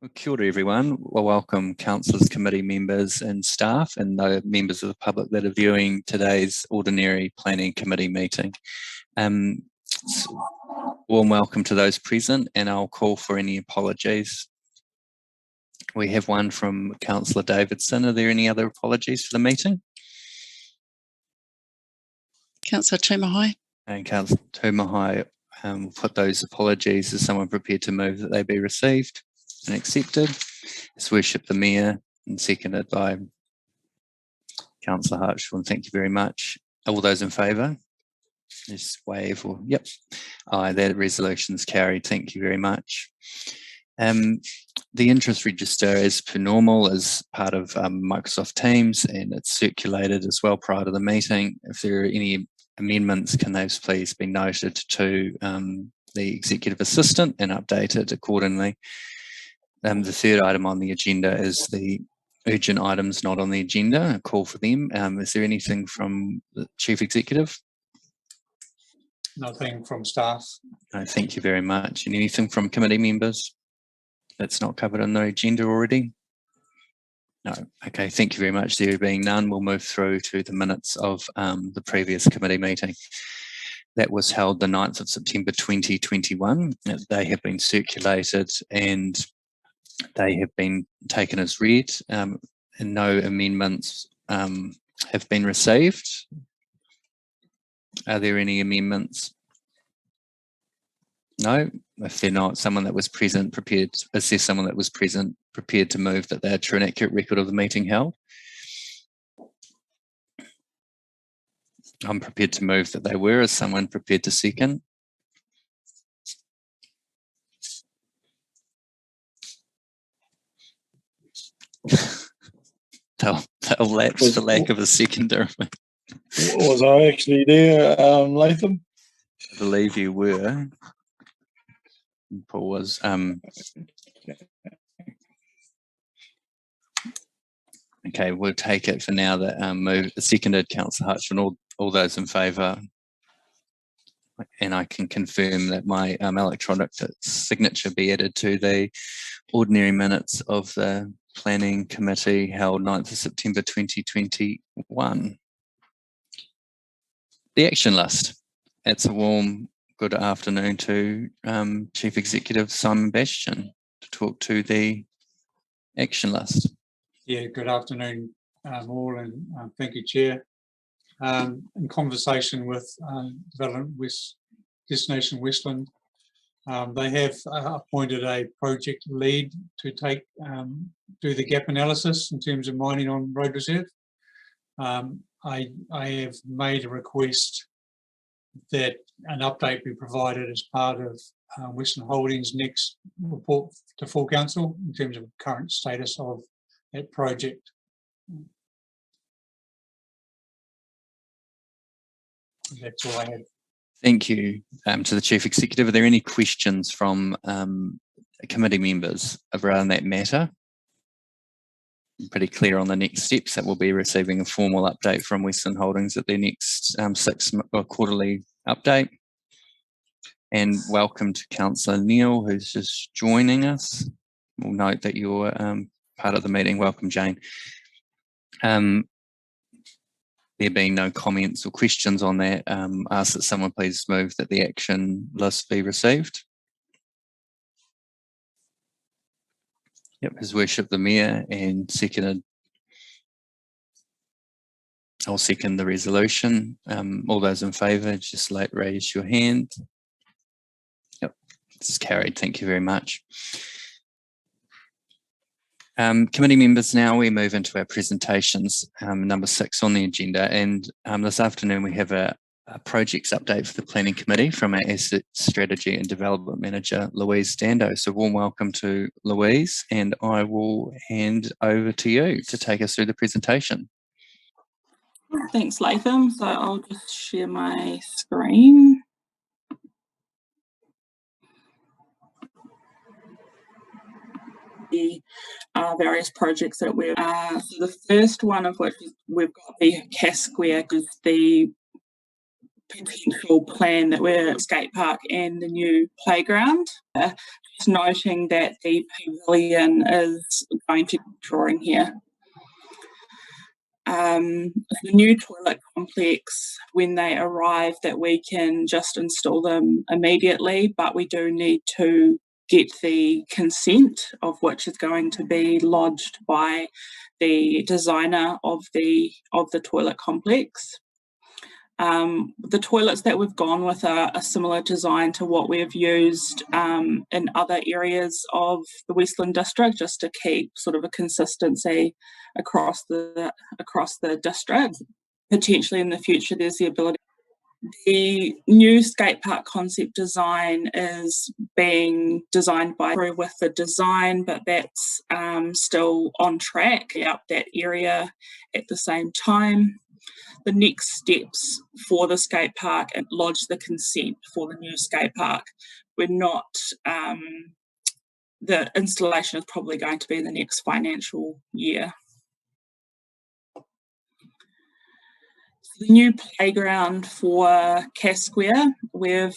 Well, kia ora everyone. Well, welcome councillors, committee members and staff and the members of the public that are viewing today's ordinary planning committee meeting. Warm welcome to those present, and I'll call for any apologies. We have one from Councillor Davidson. Are there any other apologies for the meeting? Councillor Tūmahai. And Councillor Tūmahai, we'll put those apologies. Is someone prepared to move that they be received and accepted? His Worship the Mayor, and seconded by Councillor Hartshorn. Thank you very much. All those in favour? Just wave or, yep. Aye, that resolution's carried. Thank you very much. The interest register, as per normal, is part of Microsoft Teams, and it's circulated as well prior to the meeting. If there are any amendments, can those please be noted to the Executive Assistant and updated accordingly. The third item on the agenda is the urgent items not on the agenda. A call for them. Is there anything from the Chief Executive? Nothing from staff. No, thank you very much. And anything from committee members that's not covered on the agenda already? No. Okay, thank you very much. There being none, we'll move through to the minutes of the previous committee meeting. That was held the 9th of September 2021. They have been circulated and they have been taken as read, and no amendments have been received. Are there any amendments? No. If they're not, someone that was present prepared, is there someone that was present prepared to move that they are true and accurate record of the meeting held? I'm prepared to move that they were. Is someone prepared to second? They'll lapse for lack of a seconder. Was I actually there, Latham? I believe you were. Paul was. Okay, we'll take it for now that seconded Councillor Hartshorn. All those in favour, and I can confirm that my electronic signature be added to the ordinary minutes of the Planning Committee held 9th of September 2021. The action list. It's a warm good afternoon to Chief Executive Simon Bastian to talk to the action list. Yeah, good afternoon all, and thank you, Chair. In conversation with Development Destination Westland, they have appointed a project lead to do the gap analysis in terms of mining on Road Reserve. I have made a request that an update be provided as part of Westland Holdings' next report to full council in terms of current status of that project. That's all I have. Thank you to the Chief Executive. Are there any questions from committee members around that matter? I'm pretty clear on the next steps, that we'll be receiving a formal update from Westland Holdings at their next quarterly update. And welcome to Councillor Neil, who's just joining us. We'll note that you're part of the meeting. Welcome, Jane. There being no comments or questions on that, ask that someone please move that the action list be received. Yep, His Worship the Mayor, and seconded. I'll second the resolution. All those in favour, just raise your hand. Yep, it's carried. Thank you very much. Committee members, now we move into our presentations, number 6 on the agenda, and this afternoon we have a projects update for the Planning Committee from our Asset Strategy and Development Manager, Louise Dando. So warm welcome to Louise, and I will hand over to you to take us through the presentation. Thanks, Latham. So I'll just share my screen. The various projects that we're so the first one of which is we've got the Casquare, is the potential plan that we're skate park and the new playground. noting that the pavilion is going to be drawing here. The new toilet complex, when they arrive, that we can just install them immediately, but we do need to get the consent, of which is going to be lodged by the designer of the toilet complex. The toilets that we've gone with are a similar design to what we've used in other areas of the Westland district, just to keep sort of a consistency across the district. Potentially in the future, there's the ability. The new skate park concept design is being designed with the design, but that's still on track out that area at the same time. The next steps for the skate park and lodge the consent for the new skate park. We're not, the installation is probably going to be in the next financial year. The new playground for Cass Square, we've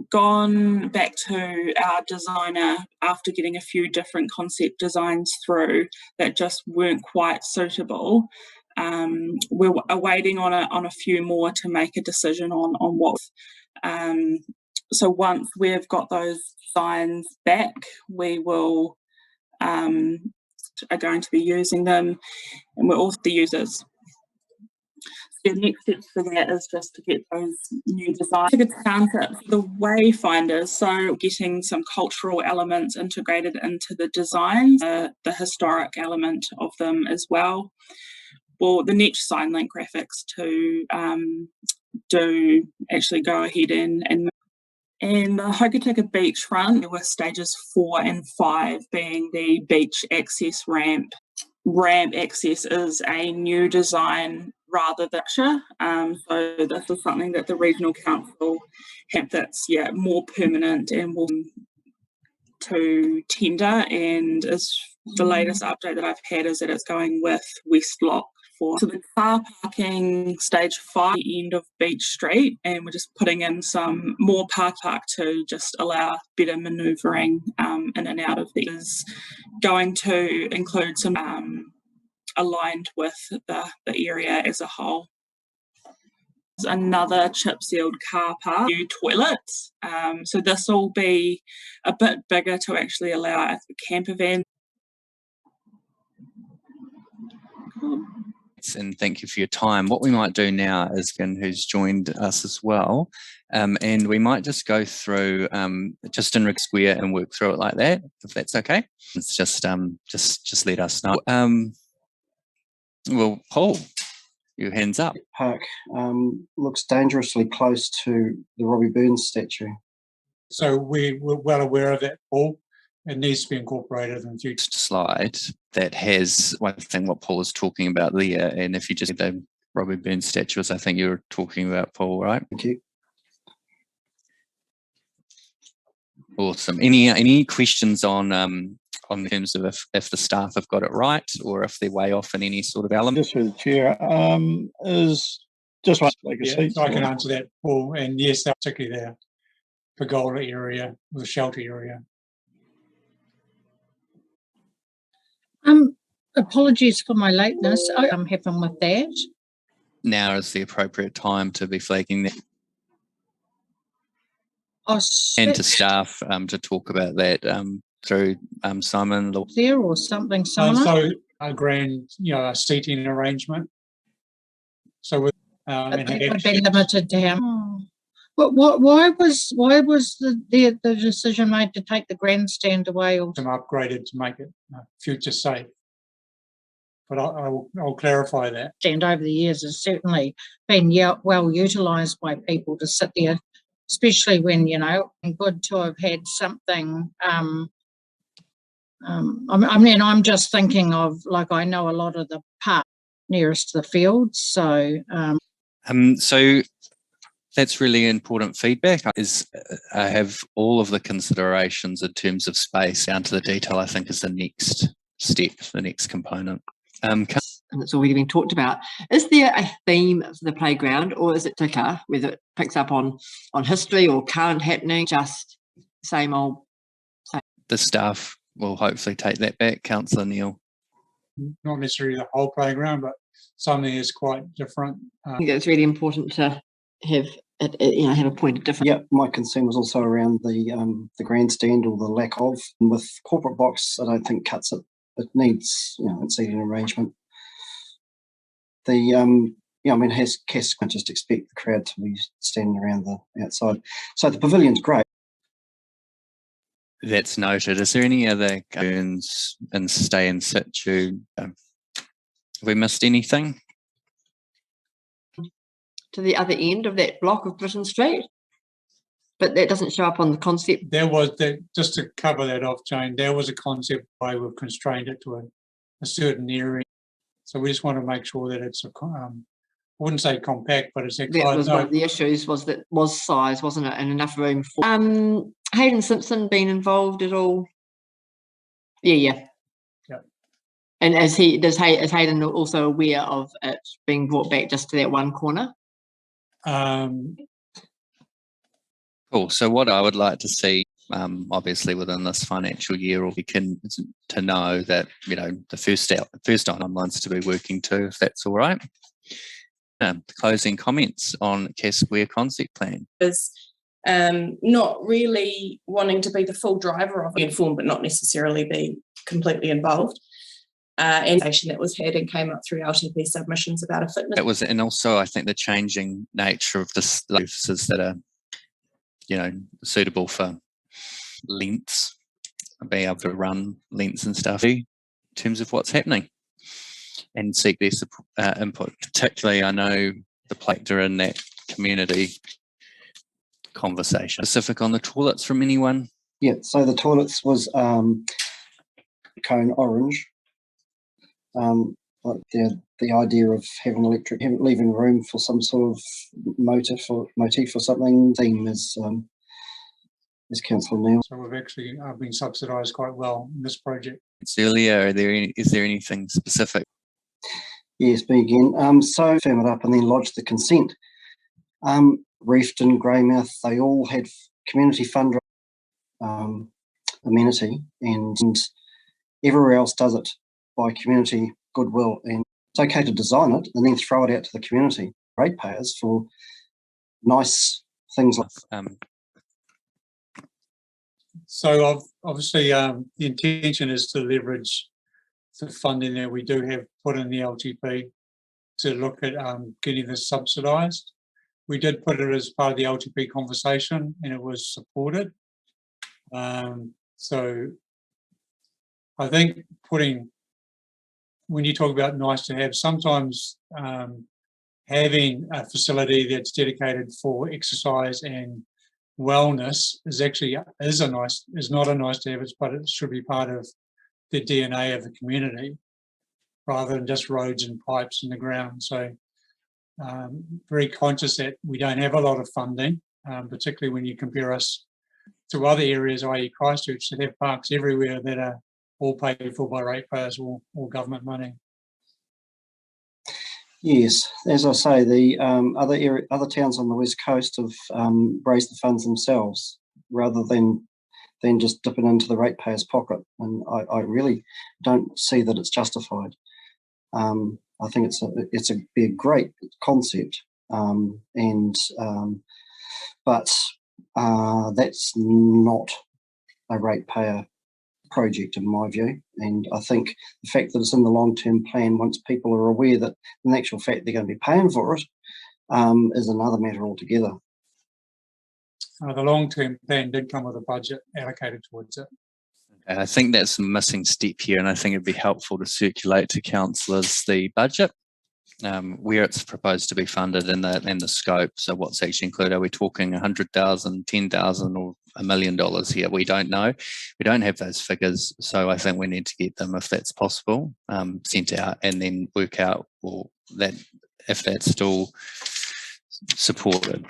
gone back to our designer after getting a few different concept designs through that just weren't quite suitable. We're waiting on a few more to make a decision on what. So once we've got those designs back, we will are going to be using them, and we're also the users. The next step for that is just to get those new designs. A good township, the wayfinders, so getting some cultural elements integrated into the designs, the historic element of them as well. Well, the next SignLink graphics to actually go ahead and the Hokitika beachfront with stages 4 and 5 being the beach access ramp. Ramp access is a new design rather than so this is something that the regional council have that's more permanent and will to tender, and is the latest update that I've had is that it's going with Westlock for the car parking stage 5 the end of Beach Street, and we're just putting in some more park to just allow better manoeuvring in and out of these. Going to include some aligned with the area as a whole. There's another chip sealed car park, new toilets. So this will be a bit bigger to actually allow a camper van. And thank you for your time. What we might do now is, who's joined us as well, and we might just go through just in Rick Square and work through it like that, if that's okay. It's just let us know. Well, Paul, your hands up. Park looks dangerously close to the Robbie Burns statue. So we're well aware of that, Paul. It needs to be incorporated in the future. Slide that has one thing what Paul is talking about there, and if you just the Robbie Burns statues, I think you were talking about, Paul, right? Thank you. Awesome. Any questions on terms of if the staff have got it right, or if they're way off in any sort of element? Just for the chair, is just like a seat. So I can answer that, Paul. And yes, that's particularly there, pergola area, the shelter area. Apologies for my lateness. I'm happy with that. Now is the appropriate time to be flagging that. And to staff to talk about that through Simon. There or something similar. So a grand, a seating arrangement. So with it would be limited to how. But why was the decision made to take the grandstand away? Or some upgraded to make it future safe. But I'll clarify that. Stand over the years has certainly been well utilised by people to sit there, especially when good to have had something. I mean, I'm just thinking of I know a lot of the park nearest to the fields, so. So that's really important feedback. I have all of the considerations in terms of space down to the detail. I think is the next step, the next component. And that's all we've been talked about. Is there a theme for the playground, or is it ticker, whether it picks up on history or current happening, just same old? the staff will hopefully take that back. Councillor Neil. Not necessarily the whole playground, but something is quite different. I think it's really important to have it, have a point of difference. Yeah, my concern was also around the grandstand or the lack of. And with corporate box, I don't think cuts it. It needs, its seating arrangement. Has Cass can't just expect the crowd to be standing around the outside. So the pavilion's great. That's noted. Is there any other concerns in stay in situ? Have we missed anything? To the other end of that block of Britain Street, but that doesn't show up on the concept. There was just to cover that off, Jane. There was a concept why we've constrained it to a certain area. So we just want to make sure that it's I wouldn't say compact, but it's actually. That was one of the issues, was size, wasn't it, and enough room for. Hayden Simpson been involved at all? Yeah. And is Hayden also aware of it being brought back just to that one corner? Cool. So what I would like to see, obviously within this financial year, we can to know that the first timelines to be working to, if that's all right. Closing comments on Cass Square concept plan. Is not really wanting to be the full driver of it, informed but not necessarily be completely involved. And that was had and came up through LTP submissions about a fitness. It was, and also I think the changing nature of the surfaces that are, suitable for lengths, being able to run lengths and stuff in terms of what's happening, and seek their input. Particularly, I know the plate are in that community conversation. Specific on the toilets from anyone? Yeah, so the toilets was cone orange. Like the idea of having leaving room for some sort of motif or something. Theme is Councillor Neil. So we've actually been subsidised quite well in this project. It's earlier. Is there anything specific? Yes, me again. So firm it up and then lodge the consent. Reefton, Greymouth, they all had community fund amenity, and everywhere else does it by community goodwill. And it's okay to design it and then throw it out to the community ratepayers for nice things like. So obviously the intention is to leverage the funding that we do have put in the LTP to look at getting this subsidised. We did put it as part of the LTP conversation and it was supported. So I think when you talk about nice to have, sometimes having a facility that's dedicated for exercise and wellness is not a nice to have, but it should be part of the DNA of the community rather than just roads and pipes in the ground. So very conscious that we don't have a lot of funding, particularly when you compare us to other areas, i.e. Christchurch, that have parks everywhere that are all paid for by ratepayers or government money. Yes, as I say, the other towns on the west coast have raised the funds themselves rather than just dipping into the ratepayer's pocket, and I really don't see that it's justified. I think it's a great concept, but that's not a ratepayer project in my view. And I think the fact that it's in the long-term plan, once people are aware that in actual fact they're going to be paying for it, is another matter altogether. The long-term plan did come with a budget allocated towards it. I think that's a missing step here, and I think it'd be helpful to circulate to councillors the budget, where it's proposed to be funded and the scope. So what's actually included? Are we talking 100,000, 10,000 or $1 million here? We don't know. We don't have those figures. So I think we need to get them, if that's possible, sent out and then work out if that's still supported.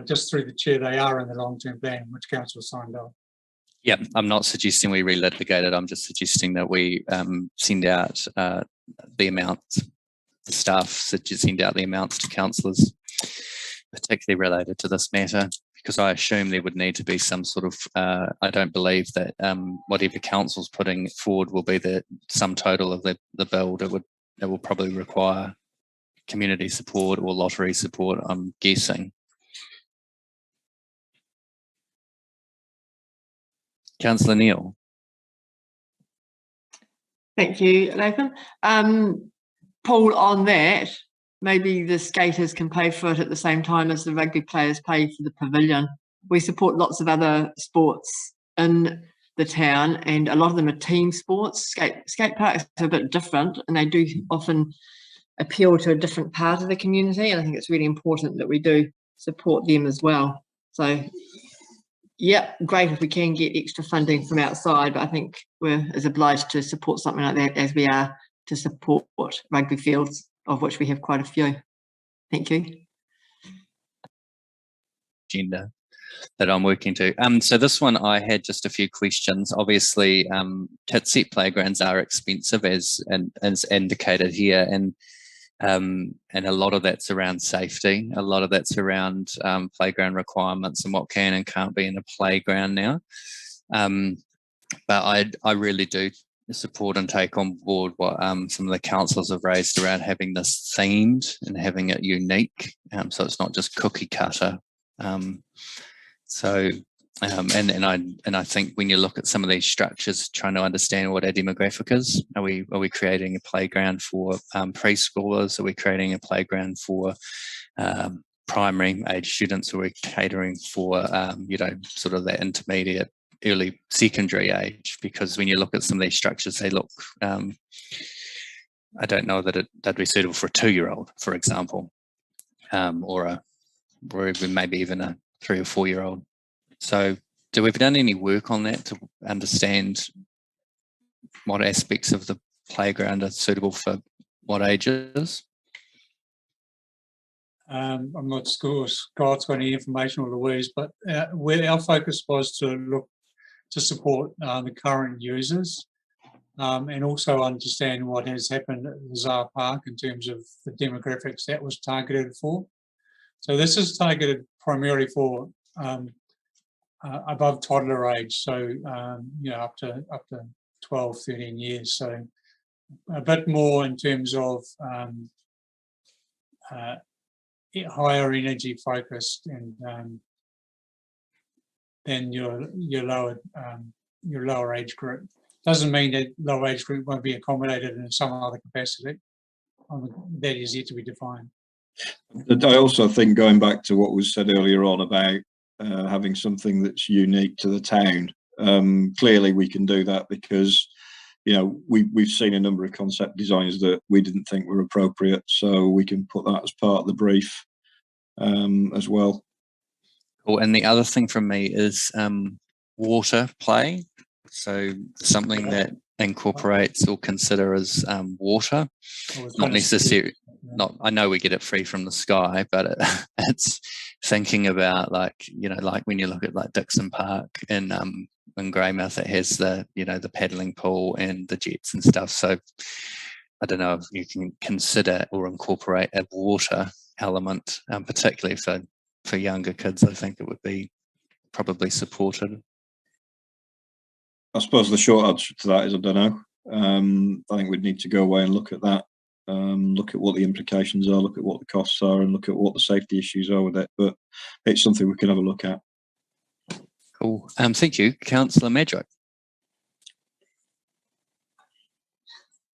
Just through the chair, they are in the long-term plan, which council signed off. Yeah, I'm not suggesting we relitigate it. I'm just suggesting that we send out the amounts, the staff send out the amounts to councillors, particularly related to this matter, because I assume there would need to be some sort of, I don't believe that whatever council's putting forward will be the sum total of the build. It will probably require community support or lottery support, I'm guessing. Councillor Neal. Thank you, Nathan. Paul, on that, maybe the skaters can pay for it at the same time as the rugby players pay for the pavilion. We support lots of other sports in the town, and a lot of them are team sports. Skate parks are a bit different, and they do often appeal to a different part of the community, and I think it's really important that we do support them as well. So, yeah, great if we can get extra funding from outside, but I think we're as obliged to support something like that as we are to support rugby fields, of which we have quite a few. Thank you. Agenda that I'm working to. So this one I had just a few questions. Obviously, kit set playgrounds are expensive as indicated here, and a lot of that's around safety. A lot of that's around playground requirements and what can and can't be in a playground now. But I really do support and take on board what some of the councillors have raised around having this themed and having it unique, so it's not just cookie cutter. And I think when you look at some of these structures, trying to understand what our demographic is, are we creating a playground for preschoolers? Are we creating a playground for primary age students? Are we catering for sort of that intermediate, early secondary age? Because when you look at some of these structures, they look, I don't know that they'd be suitable for a 2-year-old, for example, or maybe even a 3 or 4-year-old. So do we've done any work on that to understand what aspects of the playground are suitable for what ages? I'm not sure if Scott's got any information, or Louise, but where our focus was to look to support the current users, and also understand what has happened at the Zara Park in terms of the demographics that was targeted for. So this is targeted primarily for above toddler age, so up to 12, 13 years. So a bit more in terms of higher energy focused, and than your lower age group. Doesn't mean that lower age group won't be accommodated in some other capacity. That is yet to be defined. I also think, going back to what was said earlier on about having something that's unique to the town, clearly we can do that, because we've seen a number of concept designs that we didn't think were appropriate, so we can put that as part of the brief as well. Cool. And the other thing from me is water play. So something that incorporates or consider as water, not necessarily. I know we get it free from the sky, but it's thinking about like when you look at like Dixon Park in Greymouth, it has the the paddling pool and the jets and stuff. So I don't know if you can consider or incorporate a water element, particularly for younger kids. I think it would be probably supported. I suppose the short answer to that is I don't know. I think we'd need to go away and look at that. Look at what the implications are, look at what the costs are, and look at what the safety issues are with it. But it's something we can have a look at. Cool. Thank you, Councillor Madrick.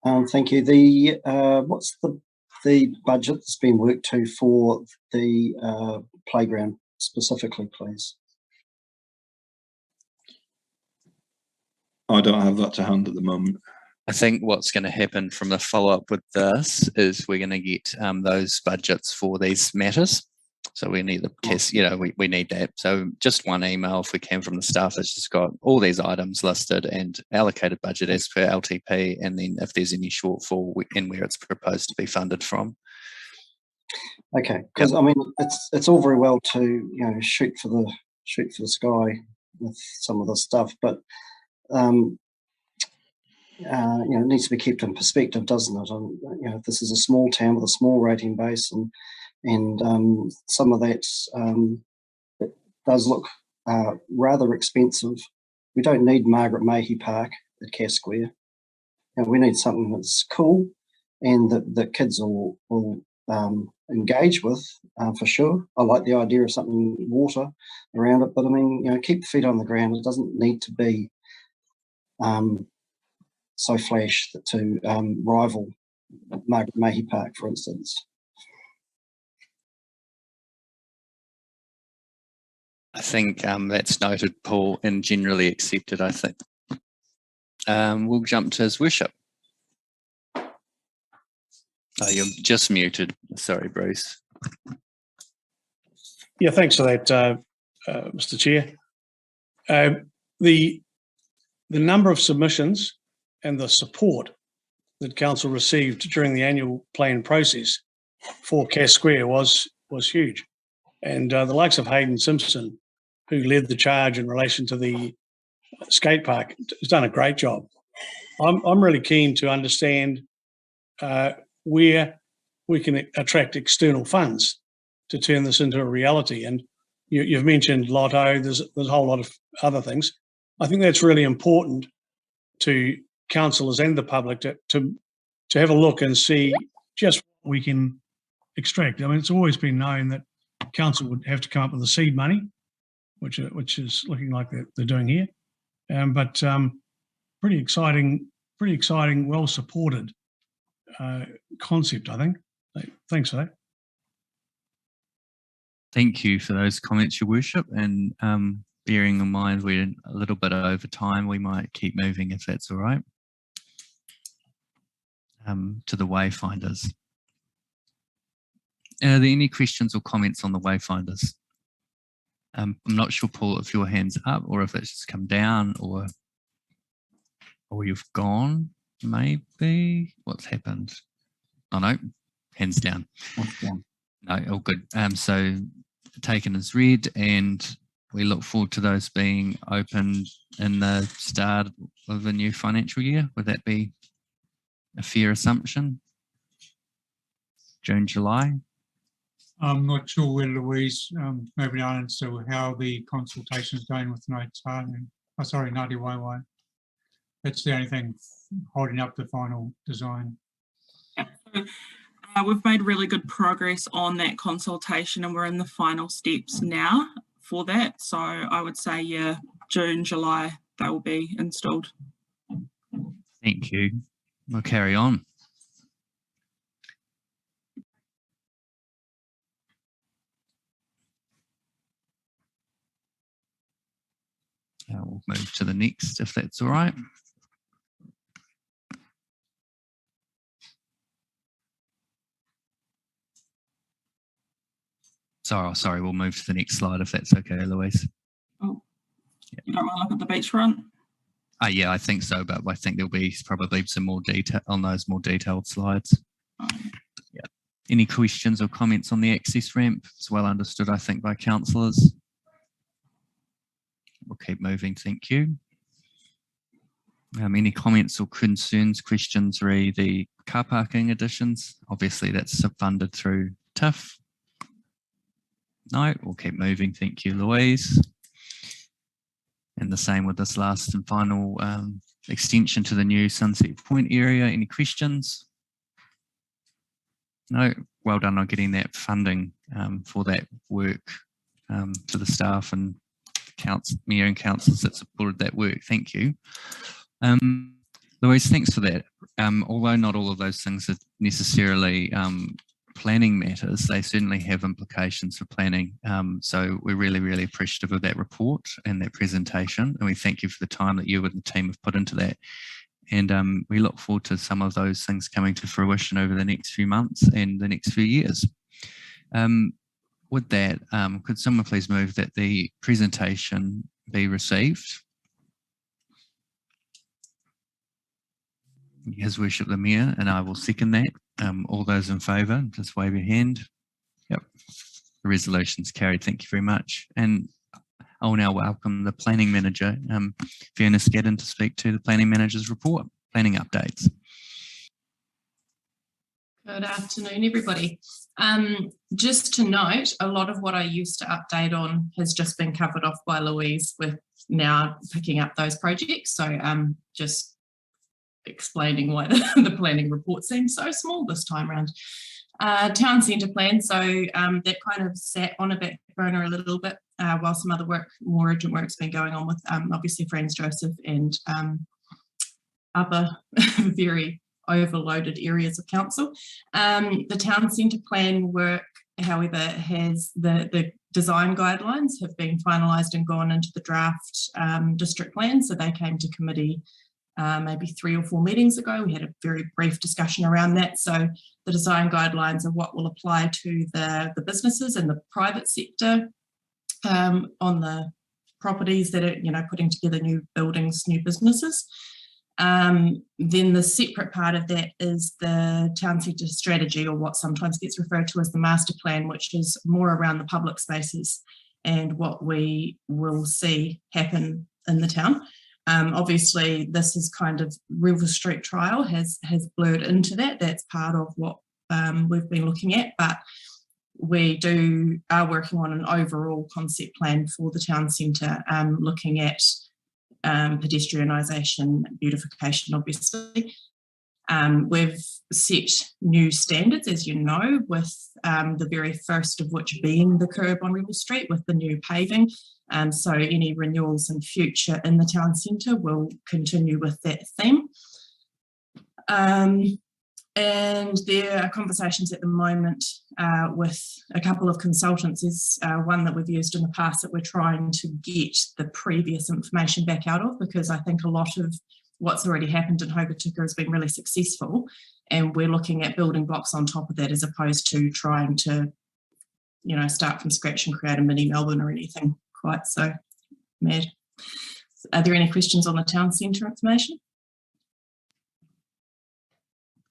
Thank you. What's the budget that's been worked to for the playground specifically, please? I don't have that to hand at the moment. I think what's going to happen from the follow-up with this is we're going to get those budgets for these matters. So we need the case, we need that. So just one email, if we can, from the staff that's just got all these items listed and allocated budget as per LTP, and then if there's any shortfall and where it's proposed to be funded from. Okay, because I mean it's all very well to shoot for the sky with some of the stuff, but it needs to be kept in perspective, doesn't it? This is a small town with a small rating base, and some of that's does look rather expensive. We don't need Margaret Mayhew Park at Cass Square. We need something that's cool and that kids will engage with for sure. I like the idea of something water around it, but I mean, keep the feet on the ground. It doesn't need to be so flash to rival Margaret Mayhew Park, for instance. I think that's noted, Paul, and generally accepted, I think. We'll jump to His Worship. Oh, you're just muted. Sorry, Bruce. Yeah, thanks for that, Mr. Chair. The number of submissions and the support that Council received during the annual plan process for Cass Square was huge. And the likes of Hayden Simpson, who led the charge in relation to the skate park, has done a great job. I'm really keen to understand where we can attract external funds to turn this into a reality. And you've mentioned Lotto, there's a whole lot of other things. I think that's really important to councillors and the public to have a look and see just what we can extract. I mean, it's always been known that council would have to come up with the seed money, which is looking like they're doing here. But pretty exciting, well supported concept, I think. Thanks for that. Thank you for those comments, Your Worship, and bearing in mind we're a little bit over time, we might keep moving if that's all right. To the Wayfinders. Are there any questions or comments on the Wayfinders? I'm not sure, Paul, if your hand's up or if it's just come down or you've gone, maybe. What's happened? Oh, no, hands down. No, all good. So taken as read, and we look forward to those being opened in the start of the new financial year. Would that be a fair assumption? June, July? I'm not sure where Louise maybe answer how the consultation is going with Ngāi Waewae. That's the only thing holding up the final design. We've made really good progress on that consultation and we're in the final steps now for that. So I would say, yeah, June, July, they will be installed. Thank you. We'll carry on. We'll move to the next, if that's all right. Sorry, we'll move to the next slide if that's okay, Louise. Oh, yeah. You don't want to look at the beachfront? Yeah, I think so, but I think there'll be probably some more detail on those more detailed slides. Oh. Yeah. Any questions or comments on the access ramp? It's well understood, I think, by councillors. We'll keep moving, thank you. Any comments or concerns, questions re the car parking additions? Obviously, that's funded through TIF. No, we'll keep moving. Thank you, Louise. And the same with this last and final extension to the new Sunset Point area. Any questions? No, well done on getting that funding for that work to the staff and mayor and councillors that supported that work. Thank you. Louise, thanks for that. Although not all of those things are necessarily planning matters, they certainly have implications for planning. So we're really, really appreciative of that report and that presentation. And we thank you for the time that you and the team have put into that. And we look forward to some of those things coming to fruition over the next few months and the next few years. With that, could someone please move that the presentation be received? His Worship the Mayor, and I will second that. All those in favour, just wave your hand. Yep, the resolution's carried. Thank you very much. And I'll now welcome the Planning Manager, Fiona Scadden, to speak to the Planning Manager's report, planning updates. Good afternoon, everybody. Just to note, a lot of what I used to update on has just been covered off by Louise with now picking up those projects. So just explaining why the planning report seems so small this time around. Town centre plan, so that kind of sat on a back burner a little bit while some other work, more urgent work's been going on with obviously Franz Joseph and other very overloaded areas of council. The town centre plan work, however, has the design guidelines have been finalised and gone into the draft district plan. So they came to committee maybe 3 or 4 meetings ago. We had a very brief discussion around that. So the design guidelines are what will apply to the businesses and the private sector on the properties that are, you know, putting together new buildings, new businesses. Then the separate part of that is the town centre strategy, or what sometimes gets referred to as the master plan, which is more around the public spaces and what we will see happen in the town. Obviously, this is kind of Revell Street trial has blurred into that. That's part of what we've been looking at, but we are working on an overall concept plan for the town centre, looking at pedestrianisation, beautification, obviously. We've set new standards, as you know, with the very first of which being the curb on Revell Street with the new paving. So any renewals in future in the town centre will continue with that theme. And there are conversations at the moment with a couple of consultants. There's one that we've used in the past that we're trying to get the previous information back out of, because I think a lot of what's already happened in Hokitika has been really successful, and we're looking at building blocks on top of that as opposed to trying to, you know, start from scratch and create a mini Melbourne or anything quite so mad. Are there any questions on the town centre information?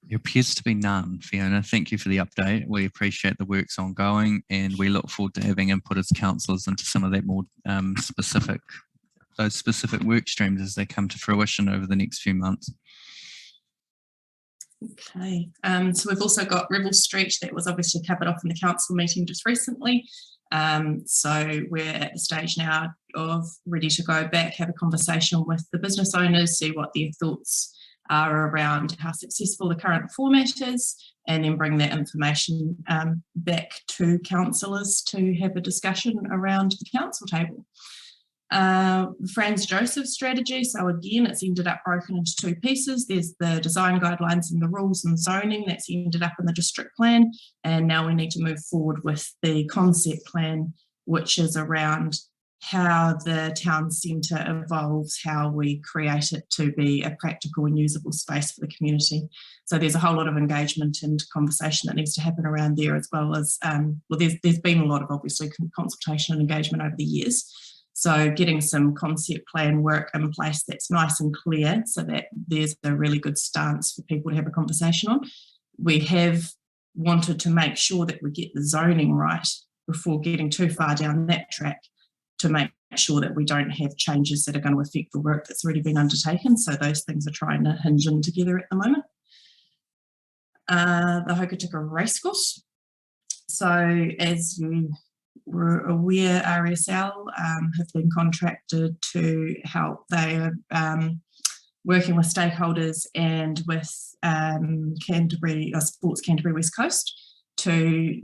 There appears to be none, Fiona. Thank you for the update. We appreciate the work's ongoing, and we look forward to having input as councillors into some of that more specific work streams as they come to fruition over the next few months. Okay, so we've also got Revell Street that was obviously covered off in the council meeting just recently. So we're at the stage now of ready to go back, have a conversation with the business owners, see what their thoughts are around how successful the current format is, and then bring that information back to councillors to have a discussion around the council table. Franz Joseph strategy, so again it's ended up broken into 2 pieces. There's the design guidelines and the rules and zoning that's ended up in the district plan, and now we need to move forward with the concept plan, which is around how the town centre evolves, how we create it to be a practical and usable space for the community. So there's a whole lot of engagement and conversation that needs to happen around there, as well as, well, there's been a lot of obviously consultation and engagement over the years. So getting some concept plan work in place that's nice and clear so that there's a really good stance for people to have a conversation on. We have wanted to make sure that we get the zoning right before getting too far down that track, to make sure that we don't have changes that are going to affect the work that's already been undertaken. So those things are trying to hinge in together at the moment. The Hokitika Racecourse. So as you were aware, RSL have been contracted to help. They are working with stakeholders and with Sports Canterbury West Coast to,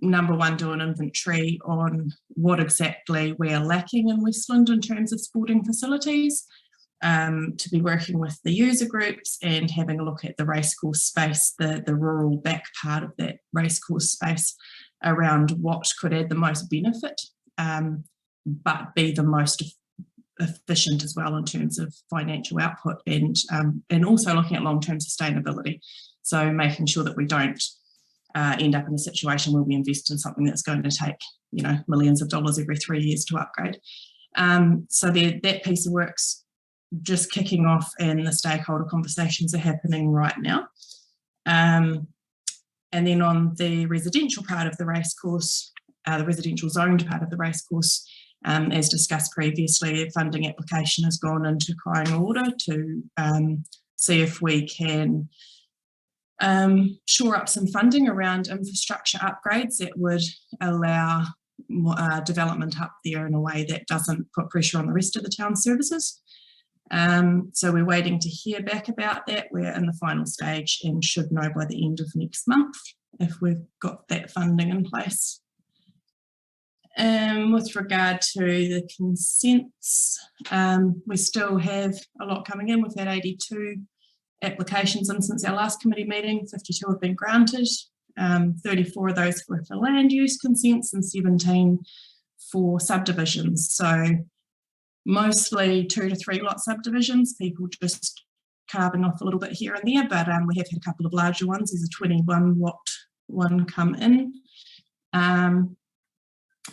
number one, do an inventory on what exactly we are lacking in Westland in terms of sporting facilities, to be working with the user groups and having a look at the racecourse space, the rural back part of that racecourse space, around what could add the most benefit, but be the most efficient as well in terms of financial output, and also looking at long-term sustainability. So making sure that we don't end up in a situation where we invest in something that's going to take, you know, millions of dollars every 3 years to upgrade. So that piece of work's just kicking off, and the stakeholder conversations are happening right now. And then on the residential part of the racecourse, the residential zoned part of the racecourse, as discussed previously, a funding application has gone into crying order to see if we can shore up some funding around infrastructure upgrades that would allow development up there in a way that doesn't put pressure on the rest of the town services. So we're waiting to hear back about that. We're in the final stage and should know by the end of next month if we've got that funding in place. With regard to the consents, we still have a lot coming in. We've had 82 applications in since our last committee meeting. 52 have been granted. 34 of those were for land use consents and 17 for subdivisions. So mostly 2 to 3 lot subdivisions, people just carving off a little bit here and there, but we have had a couple of larger ones. There's a 21 lot one come in.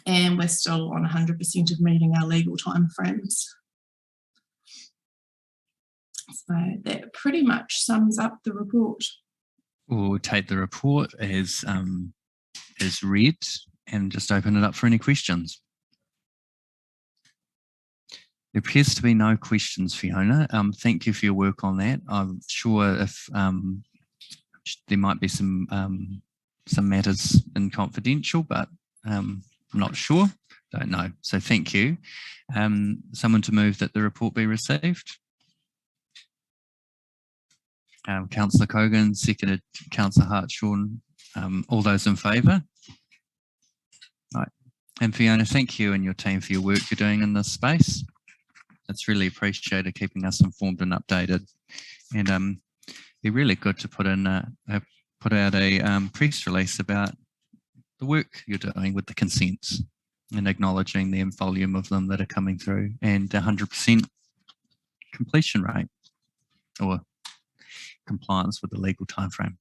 And we're still on 100% of meeting our legal timeframes. So that pretty much sums up the report. We'll take the report as read and just open it up for any questions. There appears to be no questions, Fiona. Thank you for your work on that. I'm sure if there might be some matters in confidential, but I'm not sure, don't know. So thank you. Someone to move that the report be received. Councillor Cogan, seconded Councillor Hartshorn. All those in favour? Right. And Fiona, thank you and your team for your work you're doing in this space. It's really appreciated keeping us informed and updated. And it'd be really good to put out a press release about the work you're doing with the consents and acknowledging the volume of them that are coming through and 100% completion rate or compliance with the legal timeframe.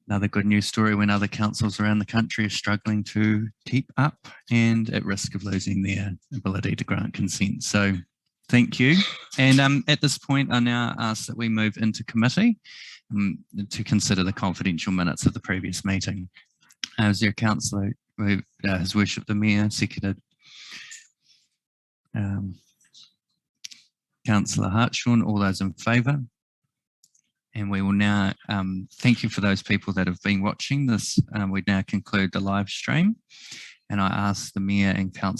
Another good news story when other councils around the country are struggling to keep up and at risk of losing their ability to grant consent. So thank you. And at this point, I now ask that we move into committee to consider the confidential minutes of the previous meeting. As your councillor, His Worship the Mayor, seconded Councillor Hartshorn, all those in favour? And we will now thank you for those people that have been watching this. We now conclude the live stream, and I ask the Mayor and Councillor